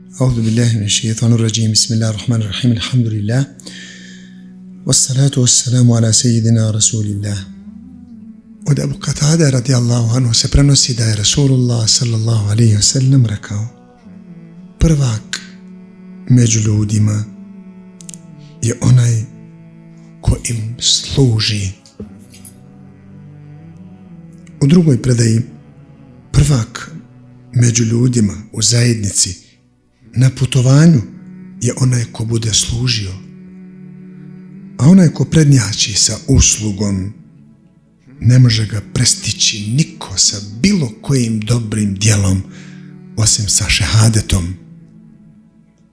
أعوذ بالله من الشيطان الرجيم. بسم الله الرحمن الرحيم. الحمد لله والصلاة والسلام على سيدنا رسول الله. Od Ebu Katade radijallahu anhu se prenosi da je Rasulullah sallallahu alaihi wa sallam rekao: prvak među ljudima je onaj ko im služi. U drugoj predaji: prvak među ljudima u zajednici na putovanju je onaj ko bude služio, a onaj ko prednjači sa uslugom ne može ga prestići niko sa bilo kojim dobrim djelom osim sa šehadetom,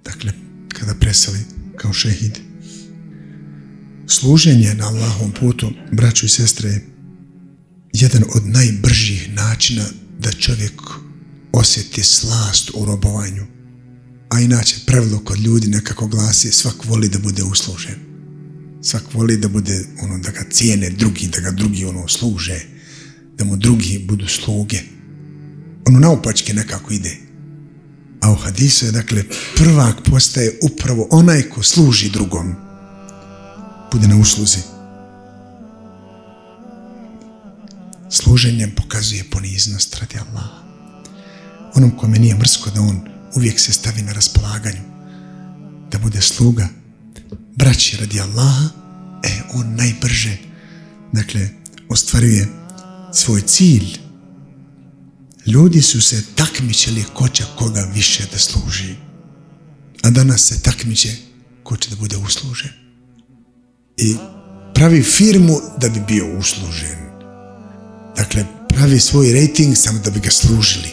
dakle kada preseli kao šehid. Služenje na Allahovom putu, braćo i sestre, je jedan od najbržih načina da čovjek osjeti slast u robovanju. A inače pravilo kod ljudi nekako glasi: svak voli da bude uslužen. Svak voli da bude da ga cijene drugi, da ga drugi služe, da mu drugi budu sluge. Naupačke nekako ide. A u hadisu je, dakle, prvak postaje upravo onaj ko služi drugom. Bude na usluzi. Služenjem pokazuje poniznost radi Allaha. Onom kome nije mrsko da on uvijek se stavi na raspolaganju, da bude sluga braći radi Allaha, on najbrže, dakle, ostvaruje svoj cilj. Ljudi su se takmičili ko će koga više da služi, a danas se takmiče ko će da bude uslužen. I pravi firmu da bi bio uslužen. Dakle, pravi svoj rating samo da bi ga služili,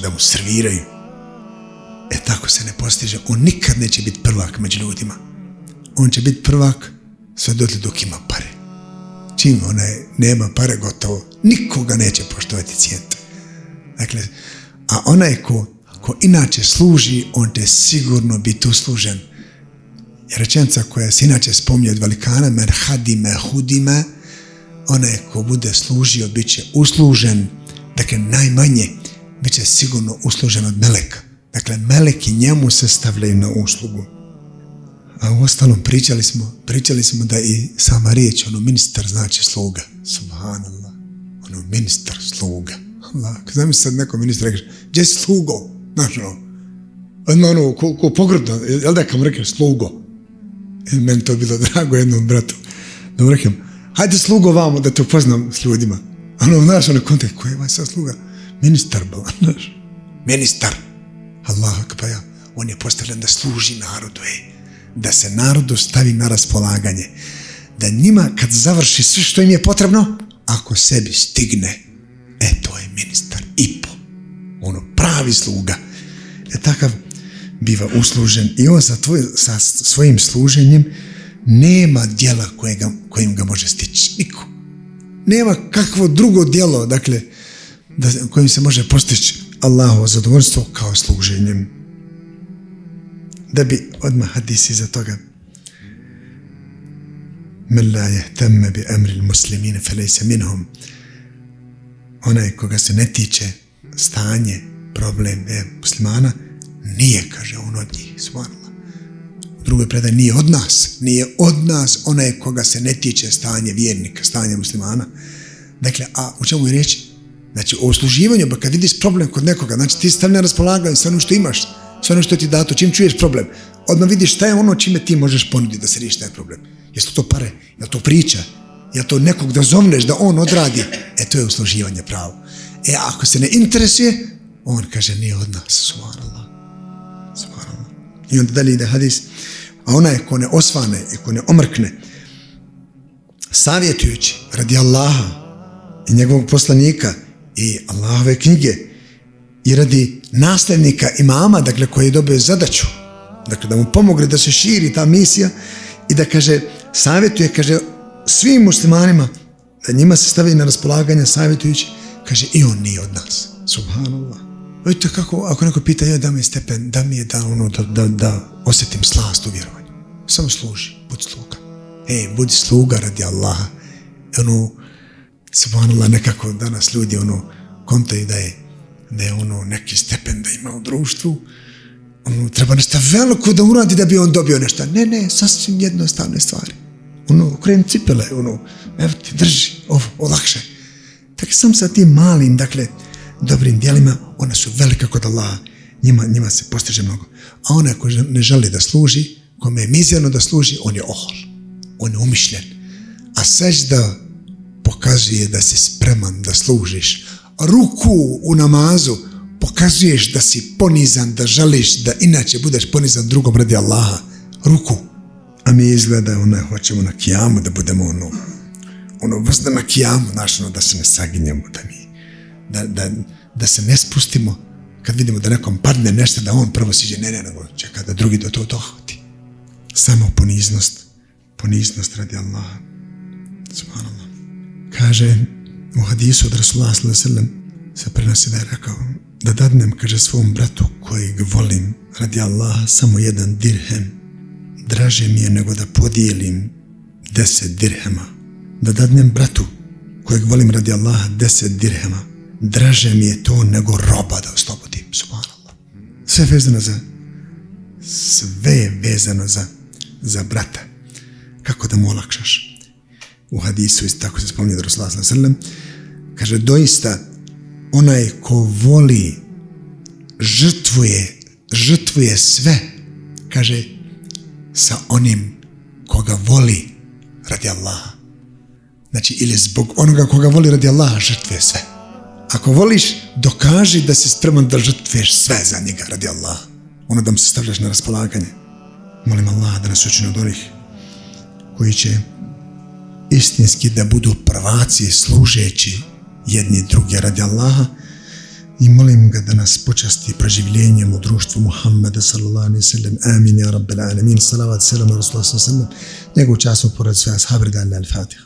da mu serviraju. Tako se ne postiže. On nikad neće biti prvak među ljudima. On će biti prvak sve dotle dok ima pare. Čim nema pare, gotovo, nikoga neće poštovati cijeniti. Dakle, a onaj ko inače služi, on će sigurno biti uslužen. Jer rečenica koja se inače spominje od velikana: men hadime hudime, onaj ko bude služio bit će uslužen. Dakle, najmanje bit će sigurno uslužen od meleka. Dakle, meleki njemu se stavljaju na uslugu. A u ostalom pričali smo da i sama riječ, ministar znači sluga. Subhanallah. Ministar, sluga. Allah. Znam sad neko ministar reče: gdje si slugo? Znaš, ko pogrdno, jel da kam rekao slugo? Meni to bilo drago jednom bratu. Da mu rekao: hajde slugo vamo da te upoznam s ljudima. Znaš, kontekst, koji je ovaj sad sluga? Ministar, znaš. Ministar. Allah akbar, on je postavljen da služi narodu, da se narodu stavi na raspolaganje, da njima kad završi sve što im je potrebno, ako sebi stigne, to je ministar i po, pravi sluga. Takav biva uslužen i on sa svojim služenjem nema djela kojim ga može stići. Niko. Nema kakvo drugo djelo, dakle, kojim se može postići Allahovo zadovoljstvo kao služenjem. Da bi odmah hadis iza toga: men la jehtemme bi emril muslimine felejse minhum, onaj koga se ne tiče stanje, problem muslimana, nije, kaže, on od njih. Subhanallah. U drugoj predaji: nije od nas onaj koga se ne tiče stanje vjernika, stanje muslimana. Dakle, a u čemu je riječ? Znači, o usluživanju, pa kad vidiš problem kod nekoga, znači ti stavi na raspolaganje sve ono što imaš, sve ono što ti dato, čim čuješ problem, odmah vidiš šta je čime ti možeš ponuditi da se riješi taj problem. Jesu to pare? Je to priča? Je to nekog da zovneš da on odradi? To je usluživanje pravo. Ako se ne interesuje, on kaže: nije od nas. Subhanallah. Subhanallah. I onda dalje ide hadis: a onaj ko ne osvane i ko ne omrkne, savjetujući radi Allaha i njegovog poslanika i Allahove knjige i radi nasljednika imama, dakle, koji je dobio zadaću, dakle, da mu pomogne da se širi ta misija i da, kaže, savjetuje, kaže, svim muslimanima, da njima se stavi na raspolaganje savjetujući, kaže, i on nije od nas. Subhanallah. Vidite kako, ako neko pita: da mi je stepen, da mi je da osjetim slast u vjerovanju. Samo služi, budi sluga. Budi sluga radi Allaha. Subhanallah, nekako danas ljudi kontaju da je neki stepen da ima u društvu, treba nešto veliko da uradi da bi on dobio nešto. Ne, sasvim jednostavne stvari. Okreni cipele, evo ti, drži, olakšaj. Dakle, sam sa tim malim, dobrim dijelima, one su velike kod Allaha, njima se postiže mnogo. A onaj ko ne želi da služi, kome je mizerno da služi, on je ohol, on je umišljen. A sežda pokazuje da si spreman da služiš. Ruku u namazu pokazuješ da si ponizan, da želiš da inače budeš ponizan drugom radi Allaha. Ruku. A mi izgleda hoćemo na kijamu da budemo vrsta na kijamu, da se ne saginjemo, da se ne spustimo kad vidimo da nekom padne nešto, da on prvo siđe, nego čeka da drugi do to dohvati. Samo poniznost radi Allaha. Subhanallah. Kaže u hadisu od Rasulullah sallallahu alejhi ve sellem se prenosi da je rekao da dadnem, kaže, svom bratu kojeg volim radi Allaha samo 1 dirhem, draže mi je nego da podijelim 10 dirhema. Da dadnem bratu kojeg volim radi Allaha 10 dirhema, draže mi je to nego roba da oslobodim. Subhanallah. Sve je vezano za brata. Kako da mu olakšaš? U hadisu isto tako se spominje da Rasulullah sallallahu alejhi ve sellem kaže, doista onaj ko voli žrtvuje sve, kaže, sa onim koga voli radi Allaha. Znači, ili zbog onoga koga voli radi Allaha žrtvuje sve. Ako voliš, dokaži da si spreman da žrtvuješ sve za njega radi Allaha. Da mu se stavljaš na raspolaganje. Molim Allaha da nas učini od onih koji će istinski da budu prvaci služeći jedni drugi radi Allaha, i molim ga da nas počasti proživljenjem u društvu Muhammeda sallallahu alejhi ve sellem. Amin ja rabbel alamin. Salavat selam na Rasulullah sallallahu alejhi ve sellem. Njegovu časnu pored sve ashabi radi Allaha. Al-Fatiha.